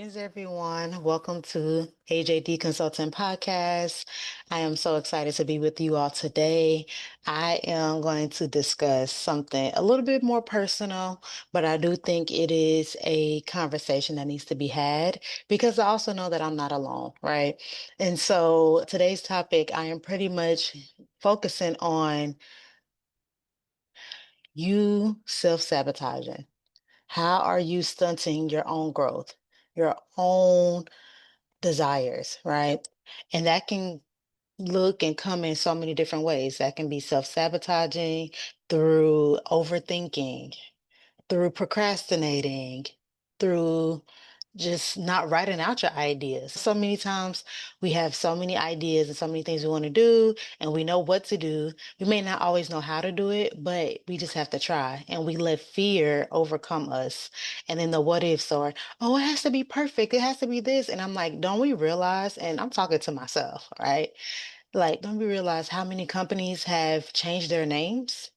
Greetings, everyone. Welcome to AJD Consulting Podcast. I am so excited to be with you all today. I am going to discuss something a little bit more personal, but I do think it is a conversation that needs to be had because I also know that I'm not alone, right? And so today's topic, I am pretty much focusing on you self-sabotaging. How are you stunting your own growth, your own desires, right? And that can look and come in so many different ways. That can be self-sabotaging through overthinking, through procrastinating, through just not writing out your ideas. So many times we have so many ideas and so many things we want to do, and we know what to do. We may not always know how to do it, but we just have to try. And we let fear overcome us. And then the what ifs are, oh, it has to be perfect. It has to be this. And I'm like, don't we realize? And I'm talking to myself, right? Like, don't we realize how many companies have changed their names?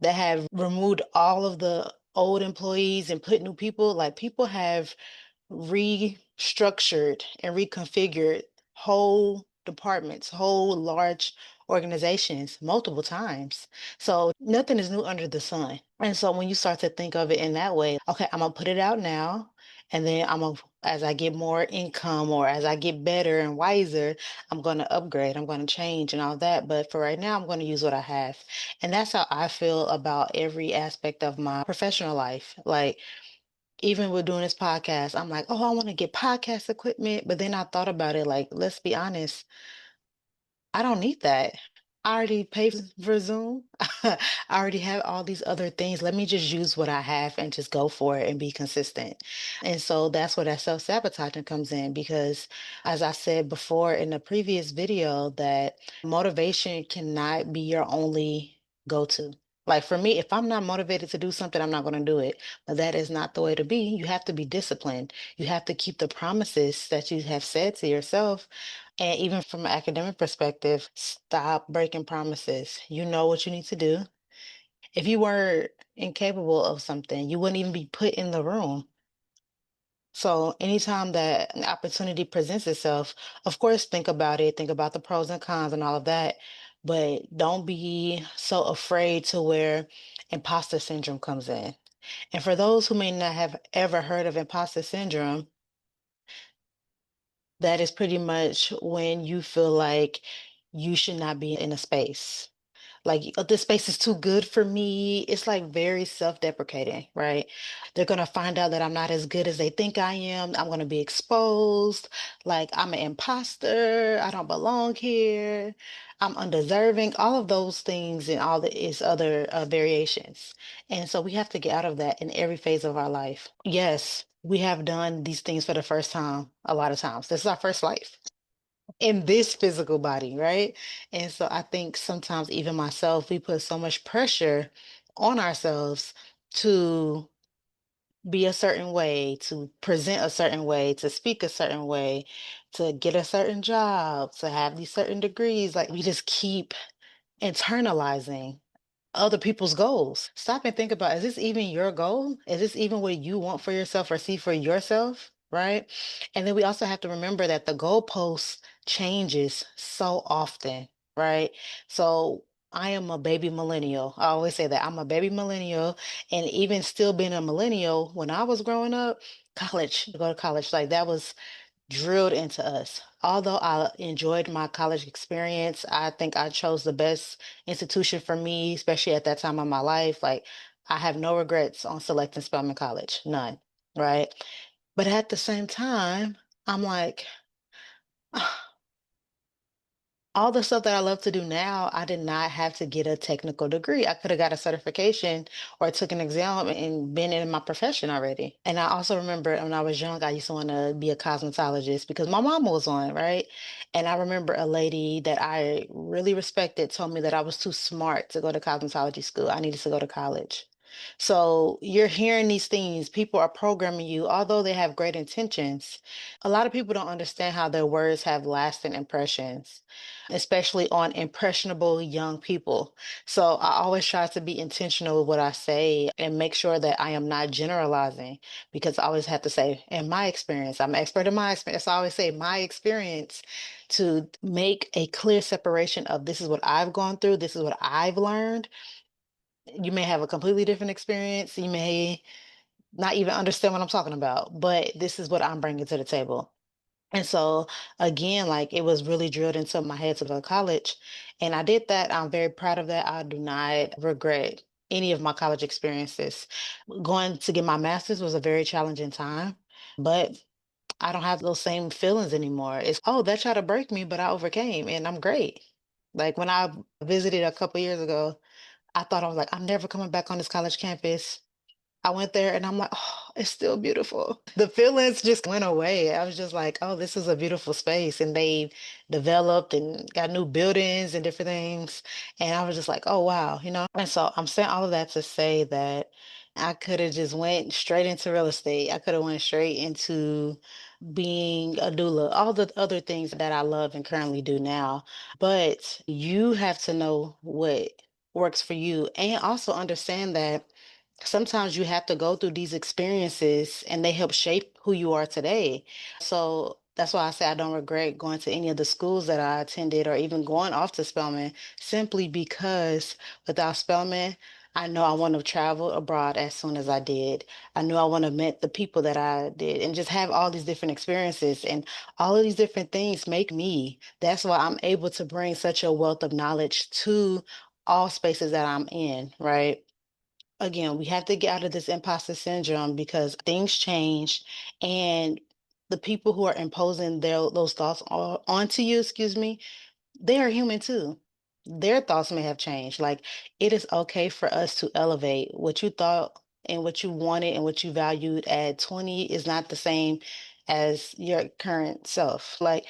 That have removed all of the old employees and put new people. Like people have restructured and reconfigured whole departments, whole large organizations multiple times. So nothing is new under the sun. And so when you start to think of it in that way, okay, I'm gonna put it out now. And then as I get more income or as I get better and wiser, I'm going to upgrade, I'm going to change and all that. But for right now, I'm going to use what I have. And that's how I feel about every aspect of my professional life. Like, even with doing this podcast, I'm like, oh, I want to get podcast equipment. But then I thought about it, like, let's be honest, I don't need that. I already paid for Zoom. I already have all these other things. Let me just use what I have and just go for it and be consistent. And so that's where that self-sabotaging comes in because, as I said before in the previous video, that motivation cannot be your only go-to. Like for me, if I'm not motivated to do something, I'm not going to do it. But that is not the way to be. You have to be disciplined. You have to keep the promises that you have said to yourself. And even from an academic perspective, stop breaking promises. You know what you need to do. If you were incapable of something, you wouldn't even be put in the room. So anytime that an opportunity presents itself, of course, think about it, think about the pros and cons and all of that, but don't be so afraid to where imposter syndrome comes in. And for those who may not have ever heard of imposter syndrome, that is pretty much when you feel like you should not be in a space. Like, this space is too good for me. It's like very self-deprecating, right? They're gonna find out that I'm not as good as they think I am. I'm gonna be exposed. Like, I'm an imposter. I don't belong here. I'm undeserving. All of those things and all the its other variations. And so we have to get out of that in every phase of our life. Yes, we have done these things for the first time a lot of times. This is our first life in this physical body, right? And so I think sometimes even myself, we put so much pressure on ourselves to be a certain way, to present a certain way, to speak a certain way, to get a certain job, to have these certain degrees. Like we just keep internalizing other people's goals. Stop and think about, is this even your goal? Is this even what you want for yourself or see for yourself? Right. And then we also have to remember that the goalpost changes so often. Right. So I am a baby millennial. I always say that I'm a baby millennial. And even still being a millennial, when I was growing up, college, to go to college, like that was drilled into us. Although I enjoyed my college experience, I think I chose the best institution for me, especially at that time of my life. Like, I have no regrets on selecting Spelman College, none, right? But at the same time, I'm like, all the stuff that I love to do now, I did not have to get a technical degree. I could have got a certification or took an exam and been in my profession already. And I also remember when I was young, I used to want to be a cosmetologist because my mom was one, right? And I remember a lady that I really respected told me that I was too smart to go to cosmetology school. I needed to go to college. So you're hearing these things, people are programming you, although they have great intentions. A lot of people don't understand how their words have lasting impressions, especially on impressionable young people. So I always try to be intentional with what I say and make sure that I am not generalizing because I always have to say, in my experience, I'm an expert in my experience. So I always say my experience to make a clear separation of this is what I've gone through, this is what I've learned. You may have a completely different experience. You may not even understand what I'm talking about, but this is what I'm bringing to the table. And so, again, like it was really drilled into my head to go to college. And I did that. I'm very proud of that. I do not regret any of my college experiences. Going to get my master's was a very challenging time, but I don't have those same feelings anymore. Oh, that tried to break me, but I overcame and I'm great. Like when I visited a couple years ago, I thought I was like, I'm never coming back on this college campus. I went there and I'm like, oh, it's still beautiful. The feelings just went away. I was just like, oh, this is a beautiful space. And they developed and got new buildings and different things. And I was just like, oh, wow, you know? And so I'm saying all of that to say that I could have just went straight into real estate. I could have went straight into being a doula, all the other things that I love and currently do now. But you have to know what works for you and also understand that sometimes you have to go through these experiences and they help shape who you are today. So that's why I say I don't regret going to any of the schools that I attended or even going off to Spelman, simply because without Spelman, I know I wouldn't have traveled abroad as soon as I did. I knew I wouldn't have met the people that I did and just have all these different experiences and all of these different things make me. That's why I'm able to bring such a wealth of knowledge to all spaces that I'm in, right? Again, we have to get out of this imposter syndrome because things change and the people who are imposing those thoughts onto you, excuse me, they are human too. Their thoughts may have changed. Like it is okay for us to elevate what you thought and what you wanted and what you valued at 20 is not the same as your current self. Like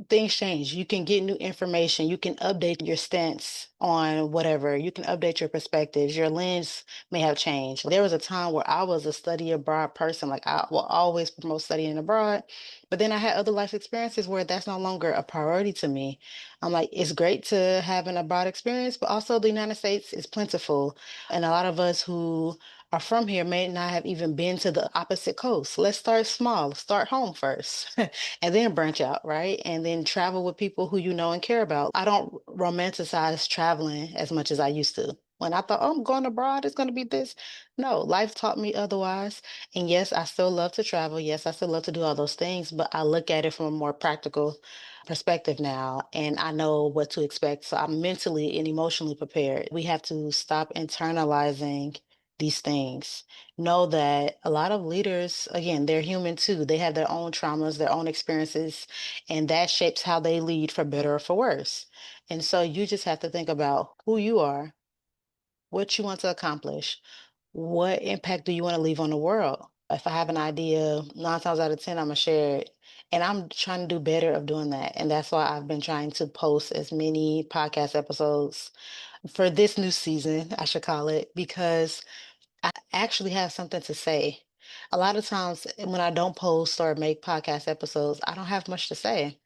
things change. You can get new information. You can update your stance on whatever. You can update your perspectives. Your lens may have changed. There was a time where I was a study abroad person. Like I will always promote studying abroad. But then I had other life experiences where that's no longer a priority to me. I'm like, it's great to have an abroad experience, but also the United States is plentiful. And a lot of us who are from here may not have even been to the opposite coast. Let's start small, start home first. And then branch out, right? And then travel with people who you know and care about. I don't romanticize traveling as much as I used to. When I thought, oh, I'm going abroad, it's going to be this. No, life taught me otherwise. And yes, I still love to travel. Yes, I still love to do all those things, but I look at it from a more practical perspective now, and I know what to expect. So I'm mentally and emotionally prepared. We have to stop internalizing these things. Know that a lot of leaders, again, they're human too. They have their own traumas, their own experiences, and that shapes how they lead for better or for worse. And so you just have to think about who you are, what you want to accomplish, what impact do you want to leave on the world? If I have an idea, 9 times out of 10, I'm gonna share it. And I'm trying to do better of doing that. And that's why I've been trying to post as many podcast episodes for this new season, I should call it, because I actually have something to say. A lot of times when I don't post or make podcast episodes, I don't have much to say.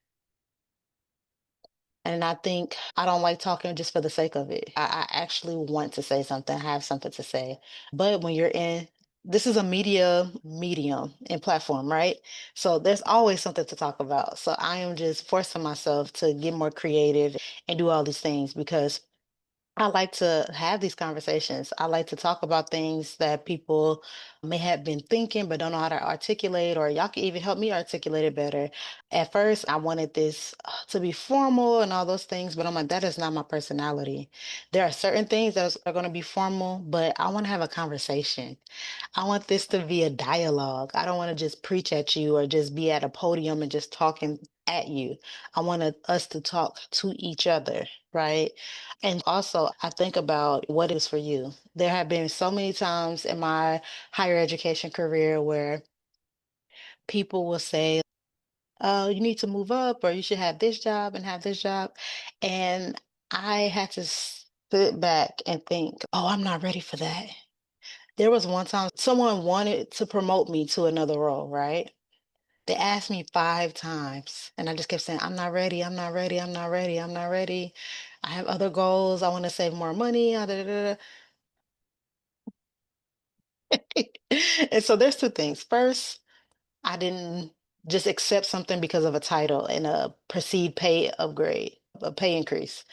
And I think I don't like talking just for the sake of it. I actually want to say something, have something to say. But when you're in, this is a media medium and platform, right? So there's always something to talk about. So I am just forcing myself to get more creative and do all these things because I like to have these conversations. I like to talk about things that people may have been thinking but don't know how to articulate, or y'all can even help me articulate it better. At first, I wanted this to be formal and all those things, but I'm like, that is not my personality. There are certain things that are going to be formal, but I want to have a conversation. I want this to be a dialogue. I don't want to just preach at you or just be at a podium and just talking at you. I wanted us to talk to each other, right? And also, I think about what is for you. There have been so many times in my higher education career where people will say, oh, you need to move up, or you should have this job and have this job. And I had to sit back and think, oh, I'm not ready for that. There was one time someone wanted to promote me to another role, right? They asked me 5 times, and I just kept saying, "I'm not ready, I'm not ready, I'm not ready, I'm not ready. I have other goals. I wanna save more money, da, da, da." And so there's 2 things. First, I didn't just accept something because of a title and a perceived pay upgrade, a pay increase.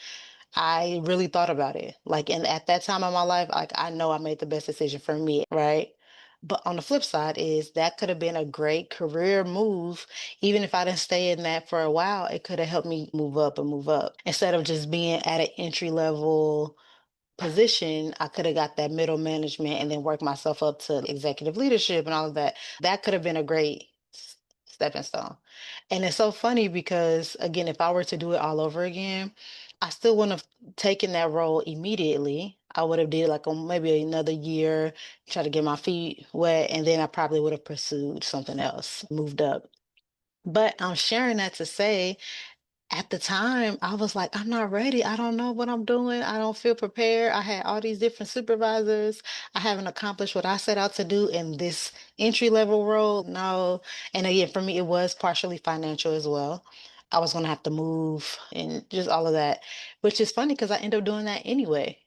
I really thought about it. Like, and at that time of my life, like I know I made the best decision for me, right? But on the flip side is that could have been a great career move. Even if I didn't stay in that for a while, it could have helped me move up and move up. Instead of just being at an entry level position, I could have got that middle management and then worked myself up to executive leadership and all of that. That could have been a great stepping stone. And it's so funny because again, if I were to do it all over again, I still wouldn't have taken that role immediately. I would have did like maybe another year, try to get my feet wet, and then I probably would have pursued something else, moved up. But I'm sharing that to say at the time, I was like, I'm not ready. I don't know what I'm doing. I don't feel prepared. I had all these different supervisors. I haven't accomplished what I set out to do in this entry level role. No. And again, for me, it was partially financial as well. I was going to have to move and just all of that, which is funny because I end up doing that anyway.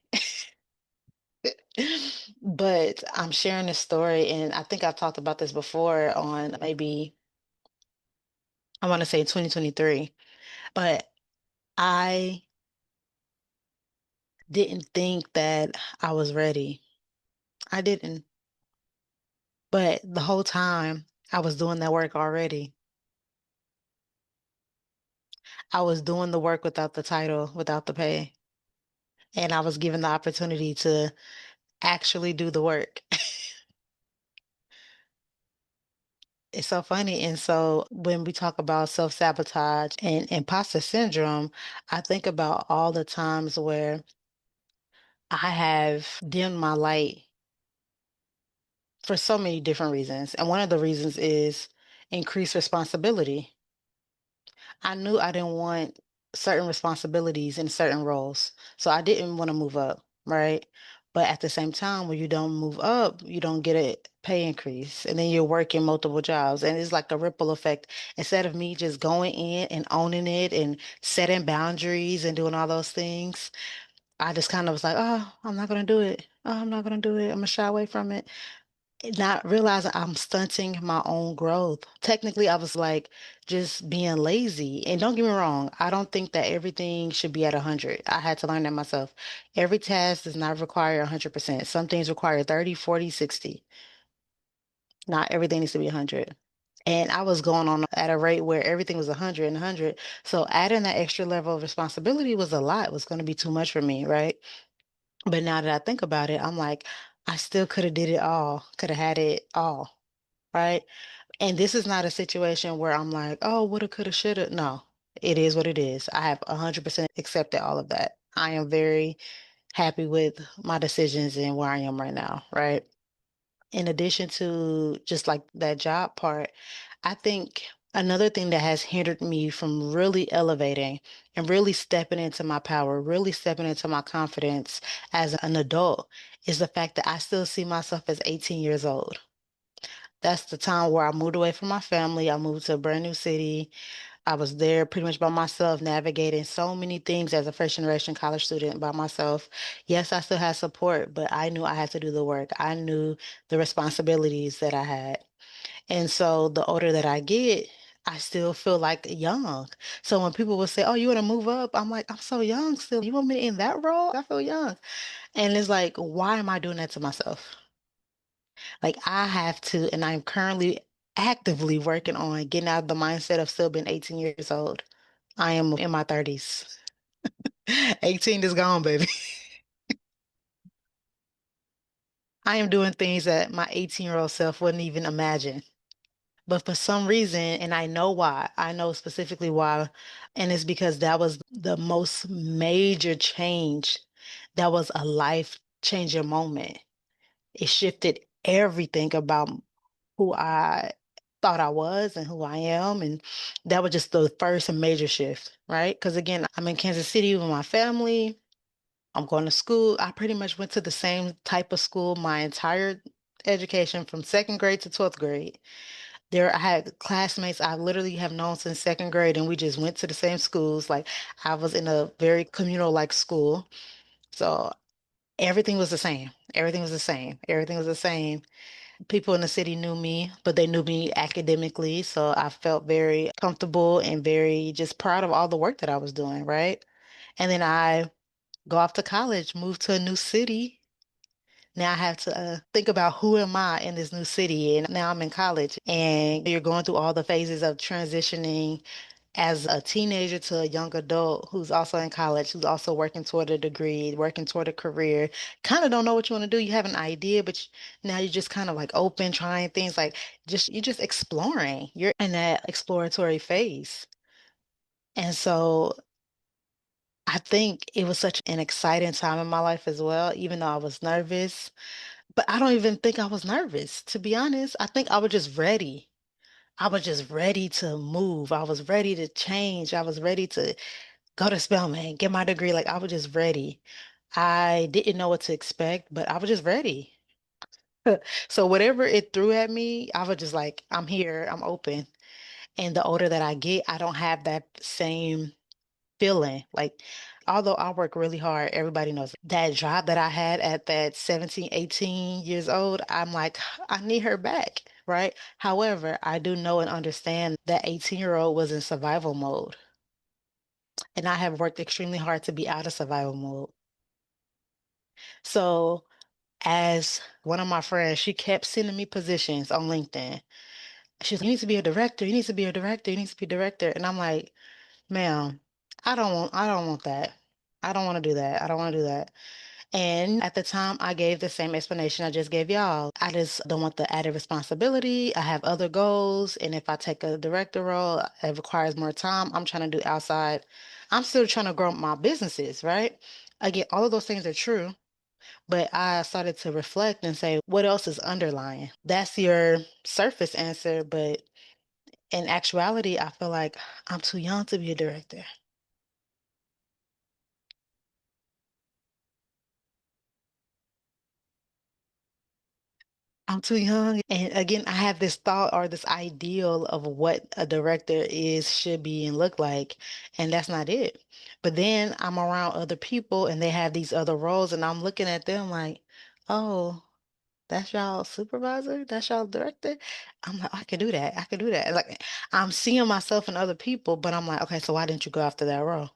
But I'm sharing this story, and I think I've talked about this before on maybe, I want to say 2023, but I didn't think that I was ready. I didn't. But the whole time I was doing that work already. I was doing the work without the title, without the pay. And I was given the opportunity to actually do the work. It's so funny. And so when we talk about self-sabotage and imposter syndrome, I think about all the times where I have dimmed my light for so many different reasons. And one of the reasons is increased responsibility. I knew I didn't want certain responsibilities in certain roles. So I didn't want to move up, right? But at the same time, when you don't move up, you don't get a pay increase. And then you're working multiple jobs. And it's like a ripple effect. Instead of me just going in and owning it and setting boundaries and doing all those things, I just kind of was like, oh, I'm not going to do it. Oh, I'm not going to do it. I'm going to shy away from it, not realizing I'm stunting my own growth. Technically, I was like just being lazy. And don't get me wrong, I don't think that everything should be at 100. I had to learn that myself. Every task does not require 100%. Some things require 30, 40, 60. Not everything needs to be 100. And I was going on at a rate where everything was 100 and 100. So adding that extra level of responsibility was a lot, was going to be too much for me, right? But now that I think about it, I'm like, I still could have did it all, could have had it all. Right? And this is not a situation where I'm like, oh, woulda, coulda, shoulda. No, it is what it is. I have 100% accepted all of that. I am very happy with my decisions and where I am right now, right? In addition to just like that job part, I think another thing that has hindered me from really elevating and really stepping into my power, really stepping into my confidence as an adult is the fact that I still see myself as 18 years old. That's the time where I moved away from my family. I moved to a brand new city. I was there pretty much by myself, navigating so many things as a first generation college student by myself. Yes, I still had support, but I knew I had to do the work. I knew the responsibilities that I had. And so the older that I get, I still feel like young. So when people will say, oh, you want to move up? I'm like, I'm so young still. You want me in that role? I feel young. And it's like, why am I doing that to myself? Like I have to, and I'm currently actively working on getting out of the mindset of still being 18 years old. I am in my 30s. 18 is gone, baby. I am doing things that my 18-year-old self wouldn't even imagine. But for some reason, and I know why, I know specifically why, and it's because that was the most major change. That was a life-changing moment. It shifted everything about who I thought I was and who I am. And that was just the first major shift, right? Because again, I'm in Kansas City with my family. I'm going to school. I pretty much went to the same type of school my entire education from second grade to 12th grade. There, I had classmates I literally have known since second grade, and we just went to the same schools. Like, I was in a very communal like school. So everything was the same. Everything was the same. Everything was the same. People in the city knew me, but they knew me academically. So I felt very comfortable and very just proud of all the work that I was doing, right? And then I go off to college, move to a new city. Now I have to think about who am I in this new city, and now I'm in college, and you're going through all the phases of transitioning as a teenager to a young adult who's also in college, who's also working toward a degree, working toward a career. Kind of don't know what you want to do. You have an idea, but now you're just kind of like open, trying things, like just you're just exploring. You're in that exploratory phase. And so I think it was such an exciting time in my life as well, even though I was nervous. But I don't even think I was nervous, to be honest. I think I was just ready. I was just ready to move. I was ready to change. I was ready to go to Spelman, get my degree. Like, I was just ready. I didn't know what to expect, but I was just ready. So whatever it threw at me, I was just like, I'm here, I'm open. And the older that I get, I don't have that same feeling. Like, although I work really hard, everybody knows that job that I had at that 17, 18 years old, I'm like, I need her back, right? However, I do know and understand that 18-year-old was in survival mode. And I have worked extremely hard to be out of survival mode. So, as one of my friends, she kept sending me positions on LinkedIn. She's like, you need to be a director, you need to be a director, you need to be a director. And I'm like, ma'am, I don't want that. I don't want to do that. I don't want to do that. And at the time, I gave the same explanation I just gave y'all. I just don't want the added responsibility. I have other goals. And if I take a director role, it requires more time. I'm trying to do outside. I'm still trying to grow my businesses, right? Again, all of those things are true. But I started to reflect and say, what else is underlying? That's your surface answer. But in actuality, I feel like I'm too young to be a director. I'm too young. And again, I have this thought or this ideal of what a director is, should be, and look like. And that's not it. But then I'm around other people and they have these other roles, and I'm looking at them like, oh, that's y'all supervisor? That's y'all director? I'm like, I could do that. I could do that. Like, I'm seeing myself in other people, but I'm like, okay, so why didn't you go after that role?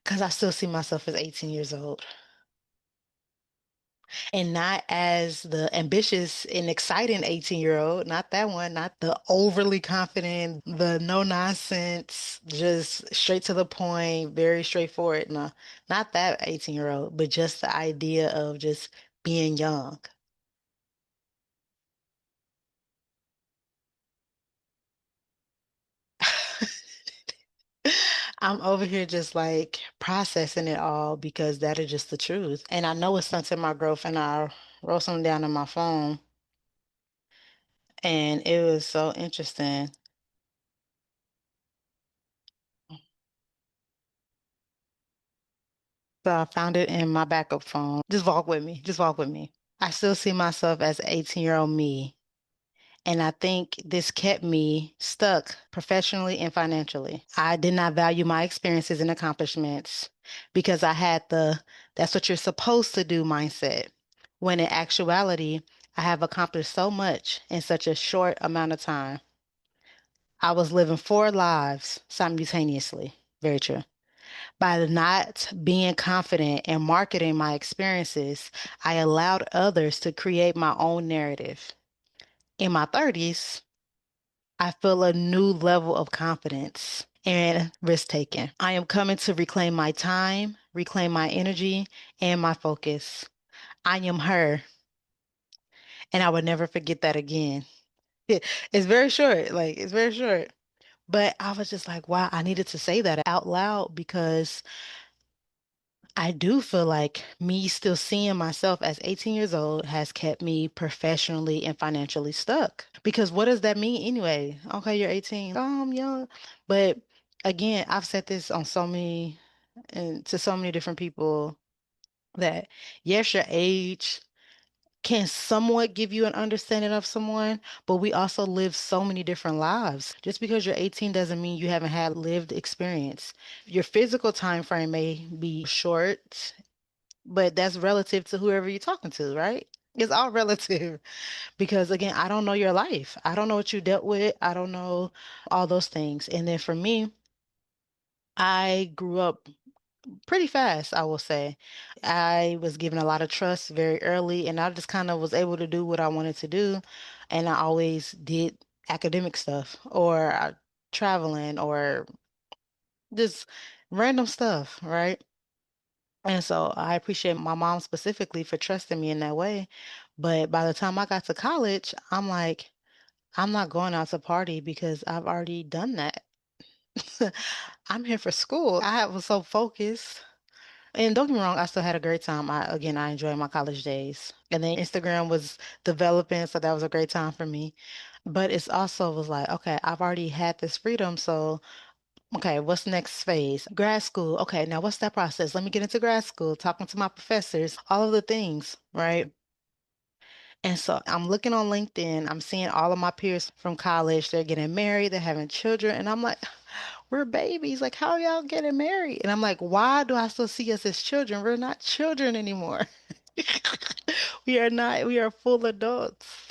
Because I still see myself as 18 years old. And not as the ambitious and exciting 18-year-old, not that one, not the overly confident, the no nonsense, just straight to the point, very straightforward. No, not that 18-year-old, but just the idea of just being young. I'm over here just like processing it all because that is just the truth. And I know it's stunting my growth, and I wrote something down on my phone, and it was so interesting. So I found it in my backup phone. Just walk with me. Just walk with me. I still see myself as 18-year-old me. And I think this kept me stuck professionally and financially. I did not value my experiences and accomplishments because I had the that's what you're supposed to do mindset. When in actuality, I have accomplished so much in such a short amount of time. I was living four lives simultaneously. Very true. By not being confident and marketing my experiences, I allowed others to create my own narrative. In my 30s, I feel a new level of confidence and risk taking. I am coming to reclaim my time, reclaim my energy, and my focus. I am her, and I will never forget that again. It's very short, like, it's very short. But I was just like, wow, I needed to say that out loud because I do feel like me still seeing myself as 18 years old has kept me professionally and financially stuck. Because what does that mean anyway? Okay, you're 18. Oh, I'm young. But again, I've said this on so many and to so many different people that yes, your age can somewhat give you an understanding of someone, but we also live so many different lives. Just because you're 18 doesn't mean you haven't had lived experience. Your physical time frame may be short, but that's relative to whoever you're talking to, right? It's all relative because again, I don't know your life. I don't know what you dealt with. I don't know all those things. And then for me, I grew up pretty fast, I will say. I was given a lot of trust very early, and I just kind of was able to do what I wanted to do. And I always did academic stuff or traveling or just random stuff, right? And so I appreciate my mom specifically for trusting me in that way. But by the time I got to college, I'm like, I'm not going out to party because I've already done that. I'm here for school. I was so focused. And don't get me wrong, I still had a great time. I enjoyed my college days. And then Instagram was developing, so that was a great time for me. But it's also was like, okay, I've already had this freedom, so okay, what's next phase? Grad school. Okay, now what's that process? Let me get into grad school, talking to my professors, all of the things, right? And so I'm looking on LinkedIn, I'm seeing all of my peers from college, they're getting married, they're having children, and I'm like, we're babies. Like, how are y'all getting married? And I'm like, why do I still see us as children? We're not children anymore. We are not, we are full adults.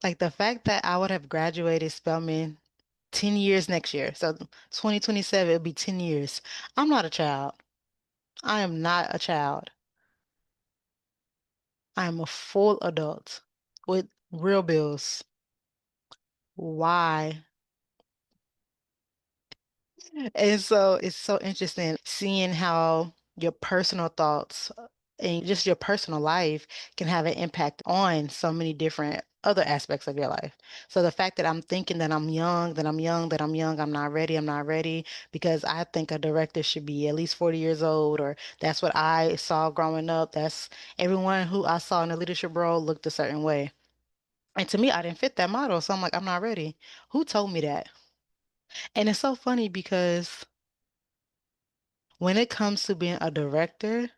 Like the fact that I would have graduated Spelman 10 years next year. So 2027, it'll be 10 years. I'm not a child. I am not a child. I am a full adult with real bills. Why? And so it's so interesting seeing how your personal thoughts and just your personal life can have an impact on so many different other aspects of your life. So the fact that I'm thinking that I'm young, that I'm young, that I'm young, I'm not ready, because I think a director should be at least 40 years old, or that's what I saw growing up. That's everyone who I saw in a leadership role looked a certain way. And to me, I didn't fit that model. So I'm like, I'm not ready. Who told me that? And it's so funny because when it comes to being a director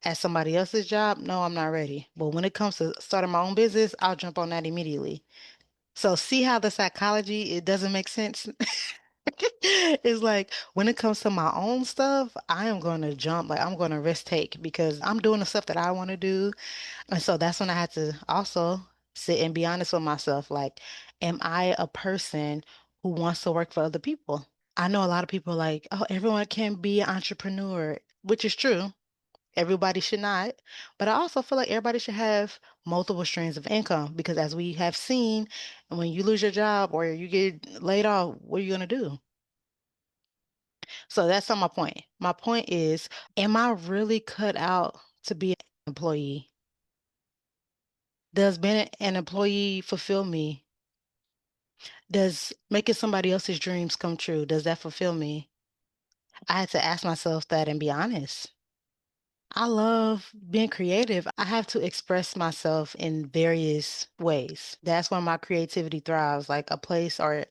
at somebody else's job, no, I'm not ready. But when it comes to starting my own business, I'll jump on that immediately. So see how the psychology, it doesn't make sense? It's like when it comes to my own stuff, I am going to jump, like I'm going to risk take because I'm doing the stuff that I want to do. And so that's when I had to also sit and be honest with myself. Like, am I a person who wants to work for other people? I know a lot of people are like, oh, everyone can be an entrepreneur, which is true. Everybody should not. But I also feel like everybody should have multiple streams of income because as we have seen, when you lose your job or you get laid off, what are you going to do? So that's not my point. My point is, am I really cut out to be an employee? Does being an employee fulfill me? Does making somebody else's dreams come true, does that fulfill me? I had to ask myself that and be honest. I love being creative. I have to express myself in various ways. That's when my creativity thrives, like a place or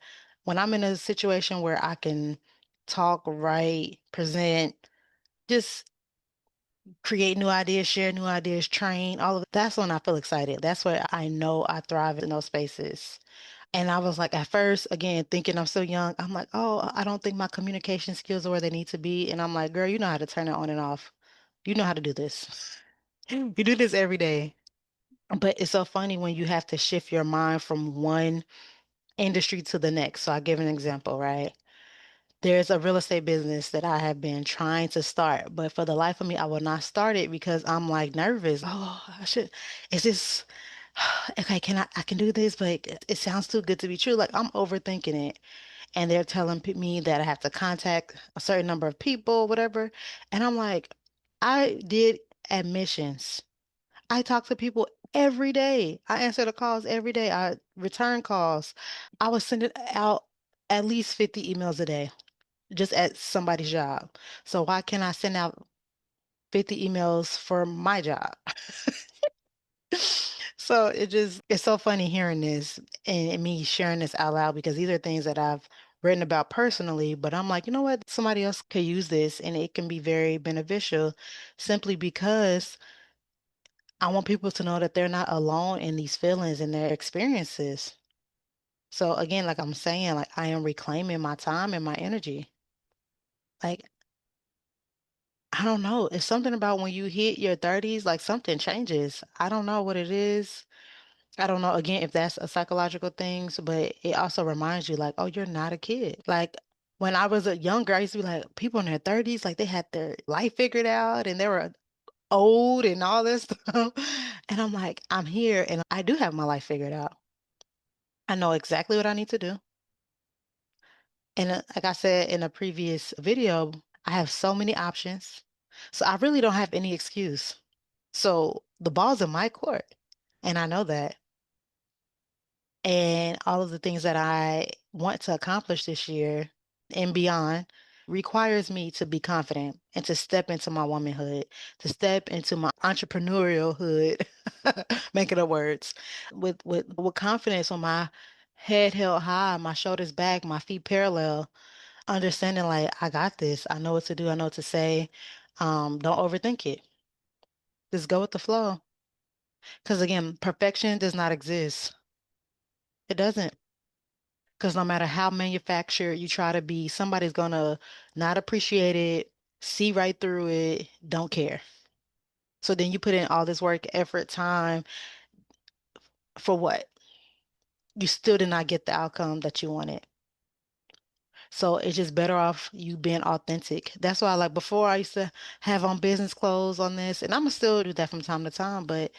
when I'm in a situation where I can talk, write, present, just create new ideas, share new ideas, train, all of it. That's when I feel excited. That's where I know I thrive in those spaces. And I was like, at first, again, thinking I'm so young, I'm like, oh, I don't think my communication skills are where they need to be. And I'm like, girl, you know how to turn it on and off. You know how to do this. You do this every day. But it's so funny when you have to shift your mind from one industry to the next. So I give an example, right? There's a real estate business that I have been trying to start, but for the life of me, I will not start it because I'm like nervous. Oh, I should, is this, okay, I can do this, but it sounds too good to be true. Like I'm overthinking it. And they're telling me that I have to contact a certain number of people, whatever. And I'm like, I did admissions. I talk to people every day. I answer the calls every day. I return calls. I was sending out at least 50 emails a day just at somebody's job. So why can't I send out? 50 emails for my job. So it's so funny hearing this and me sharing this out loud because these are things that I've written about personally, but I'm like, you know what? Somebody else could use this and it can be very beneficial simply because I want people to know that they're not alone in these feelings and their experiences. So again, like I'm saying, like I am reclaiming my time and my energy. Like, I don't know. It's something about when you hit your 30s, like something changes. I don't know what it is. I don't know again if that's a psychological thing, but it also reminds you like, oh, you're not a kid. Like when I was a younger, I used to be like, people in their 30s, like they had their life figured out and they were old and all this stuff. And I'm like, I'm here and I do have my life figured out. I know exactly what I need to do. And like I said in a previous video, I have so many options. So I really don't have any excuse. So the ball's in my court. And I know that. And all of the things that I want to accomplish this year and beyond requires me to be confident and to step into my womanhood, to step into my entrepreneurial hood, making up words, with confidence on my head held high, my shoulders back, my feet parallel, understanding like I got this. I know what to do, I know what to say. Don't overthink it. Just go with the flow. Because again, perfection does not exist. It doesn't. Because no matter how manufactured you try to be, somebody's gonna not appreciate it, see right through it, don't care. So then you put in all this work, effort, time for what? You still did not get the outcome that you wanted. So it's just better off you being authentic. That's why, like before, I used to have on business clothes on this, and I'm gonna still do that from time to time. But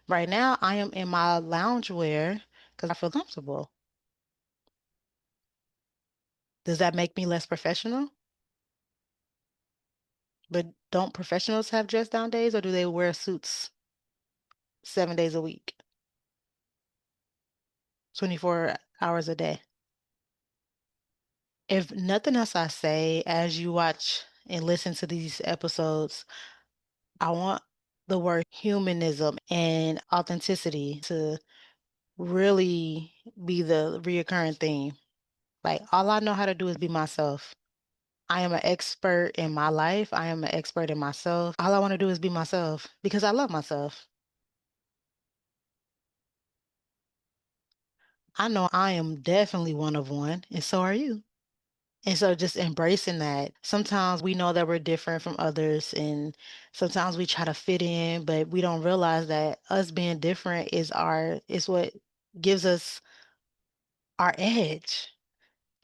right now, I am in my lounge wear because I feel comfortable. Does that make me less professional? But don't professionals have dress down days, or do they wear suits 7 days a week, 24 hours a day? If nothing else I say as you watch and listen to these episodes, I want the word humanism and authenticity to really be the reoccurring theme. Like, all I know how to do is be myself. I am an expert in my life. I am an expert in myself. All I want to do is be myself because I love myself. I know I am definitely one of one, and so are you. And so just embracing that. Sometimes we know that we're different from others, and sometimes we try to fit in, but we don't realize that us being different is what gives us our edge.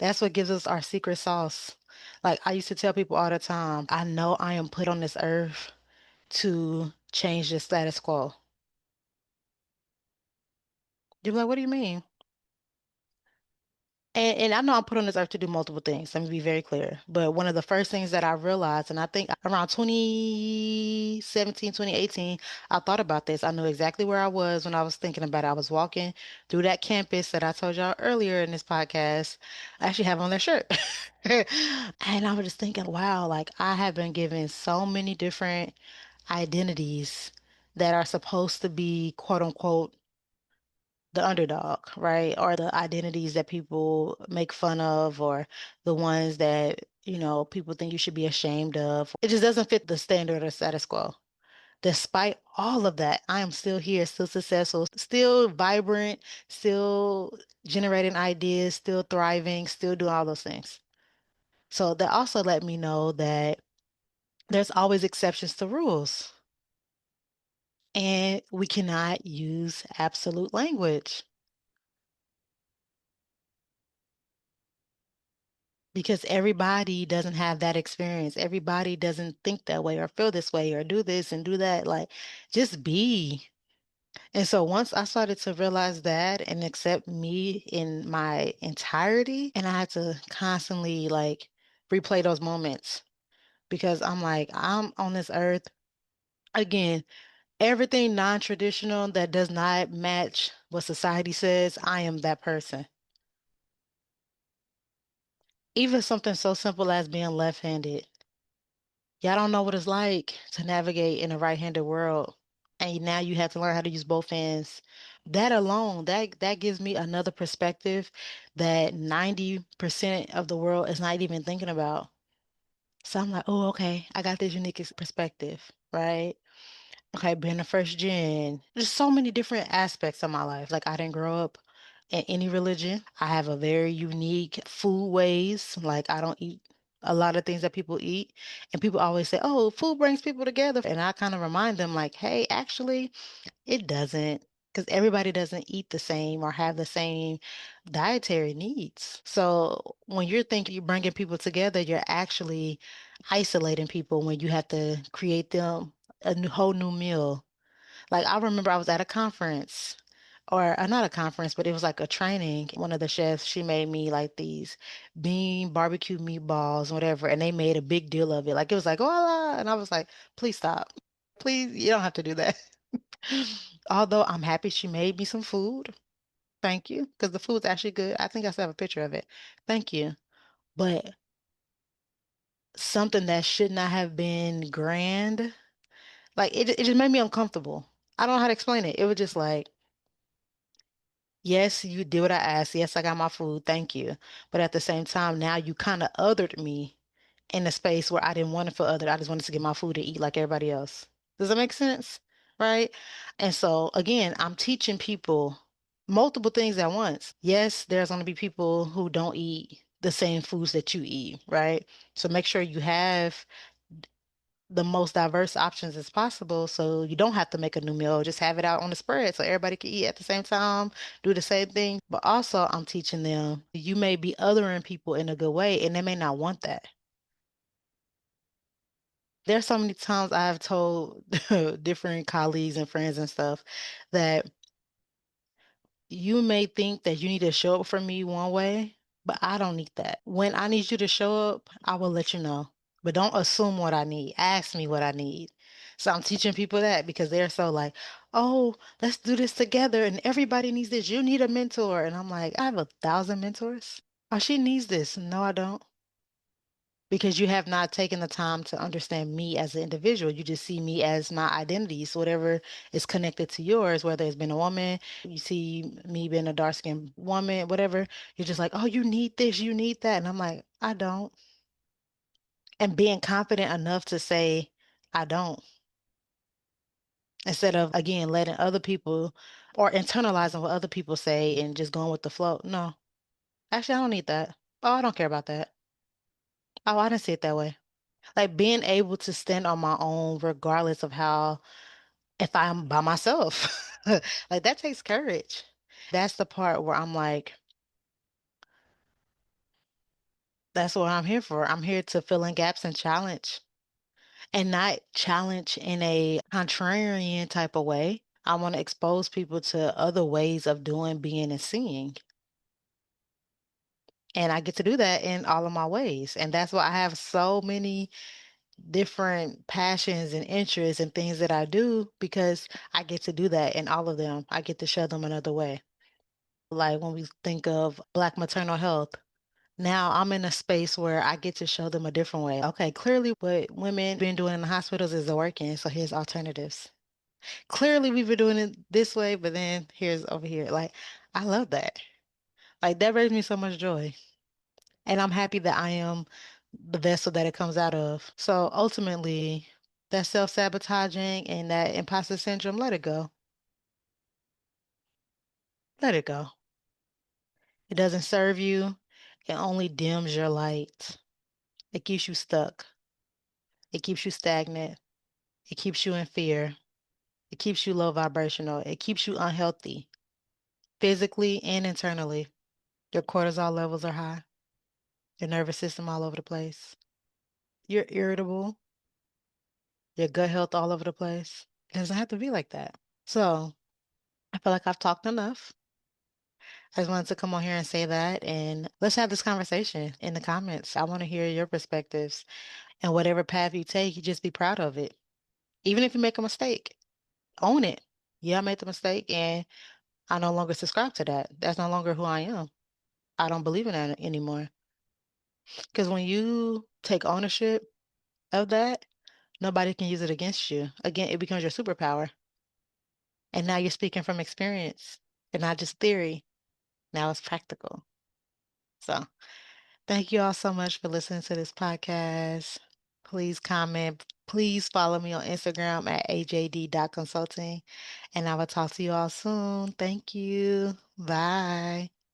That's what gives us our secret sauce. Like I used to tell people all the time, I know I am put on this earth to change the status quo. You're like, what do you mean? And I know I'm put on this earth to do multiple things. Let me be very clear. But one of the first things that I realized, and I think around 2017, 2018, I thought about this. I knew exactly where I was when I was thinking about it. I was walking through that campus that I told y'all earlier in this podcast. I actually have on their shirt. And I was just thinking, wow, like I have been given so many different identities that are supposed to be quote unquote the underdog, right? Or the identities that people make fun of, or the ones that, people think you should be ashamed of. It just doesn't fit the standard or status quo. Despite all of that, I am still here, still successful, still vibrant, still generating ideas, still thriving, still doing all those things. So that also let me know that there's always exceptions to rules, and we cannot use absolute language. Because everybody doesn't have that experience. Everybody doesn't think that way or feel this way or do this and do that. Like, just be. And so once I started to realize that and accept me in my entirety, and I had to constantly like replay those moments because I'm like, I'm on this earth again. Everything non-traditional that does not match what society says, I am that person. Even something so simple as being left-handed. Y'all don't know what it's like to navigate in a right-handed world. And now you have to learn how to use both hands. That alone, that gives me another perspective that 90% of the world is not even thinking about. So I'm like, oh, okay, I got this unique perspective, right? Okay, being a first gen, there's so many different aspects of my life. Like I didn't grow up in any religion. I have a very unique food ways. Like I don't eat a lot of things that people eat. And people always say, oh, food brings people together. And I kind of remind them like, hey, actually, it doesn't. Because everybody doesn't eat the same or have the same dietary needs. So when you're thinking you're bringing people together, you're actually isolating people when you have to create them a whole new meal. Like I remember I was at a conference or not a conference, but it was like a training. One of the chefs, she made me like these bean barbecue meatballs, and whatever, and they made a big deal of it. Like it was like, oh, and I was like, please stop. Please, you don't have to do that. Although I'm happy she made me some food. Thank you. Because the food's actually good. I think I still have a picture of it. Thank you. But something that should not have been grand, like it just made me uncomfortable. I don't know how to explain it. It was just like, yes, you did what I asked. Yes, I got my food. Thank you. But at the same time, now you kind of othered me in a space where I didn't want to feel othered. I just wanted to get my food and eat like everybody else. Does that make sense? Right? And so again, I'm teaching people multiple things at once. Yes, there's going to be people who don't eat the same foods that you eat, right? So make sure you have the most diverse options as possible so you don't have to make a new meal. Just have it out on the spread so everybody can eat at the same time, do the same thing. But also, I'm teaching them you may be othering people in a good way and they may not want that. There's so many times I've told different colleagues and friends and stuff that you may think that you need to show up for me one way, but I don't need that. When I need you to show up, I will let you know. But don't assume what I need. Ask me what I need. So I'm teaching people that because they're so like, oh, let's do this together and everybody needs this. You need a mentor. And I'm like, I have 1,000 mentors. Oh, she needs this. No, I don't. Because you have not taken the time to understand me as an individual. You just see me as my identity. So whatever is connected to yours, whether it's been a woman, you see me being a dark-skinned woman, whatever, you're just like, oh, you need this, you need that. And I'm like, I don't. And being confident enough to say, I don't, instead of, again, letting other people or internalizing what other people say and just going with the flow. No, actually, I don't need that. Oh, I don't care about that. Oh, I didn't see it that way. Like being able to stand on my own regardless of how, if I'm by myself. Like that takes courage. That's the part where I'm like, that's what I'm here for. I'm here to fill in gaps and challenge, and not challenge in a contrarian type of way. I want to expose people to other ways of doing, being, and seeing. And I get to do that in all of my ways. And that's why I have so many different passions and interests and things that I do because I get to do that in all of them. I get to show them another way. Like when we think of Black maternal health, now I'm in a space where I get to show them a different way. Okay, clearly what women been doing in the hospitals is working, so here's alternatives. Clearly we've been doing it this way, but then here's over here. Like I love that. Like that brings me so much joy. And I'm happy that I am the vessel that it comes out of. So ultimately, that self-sabotaging and that imposter syndrome, let it go. Let it go. It doesn't serve you. It only dims your light. It keeps you stuck. It keeps you stagnant. It keeps you in fear. It keeps you low vibrational. It keeps you unhealthy, physically and internally. Your cortisol levels are high. Your nervous system all over the place. You're irritable. Your gut health all over the place. It doesn't have to be like that. So I feel like I've talked enough. I just wanted to come on here and say that, and let's have this conversation in the comments. I want to hear your perspectives, and whatever path you take, you just be proud of it. Even if you make a mistake, own it. Yeah, I made the mistake, and I no longer subscribe to that. That's no longer who I am. I don't believe in that anymore. Because when you take ownership of that, Nobody can use it against you. Again, it becomes your superpower. And now you're speaking from experience and not just theory. Now it's practical. So thank you all so much for listening to this podcast. Please comment. Please follow me on Instagram at AJD Consulting. And I will talk to you all soon. Thank you. Bye.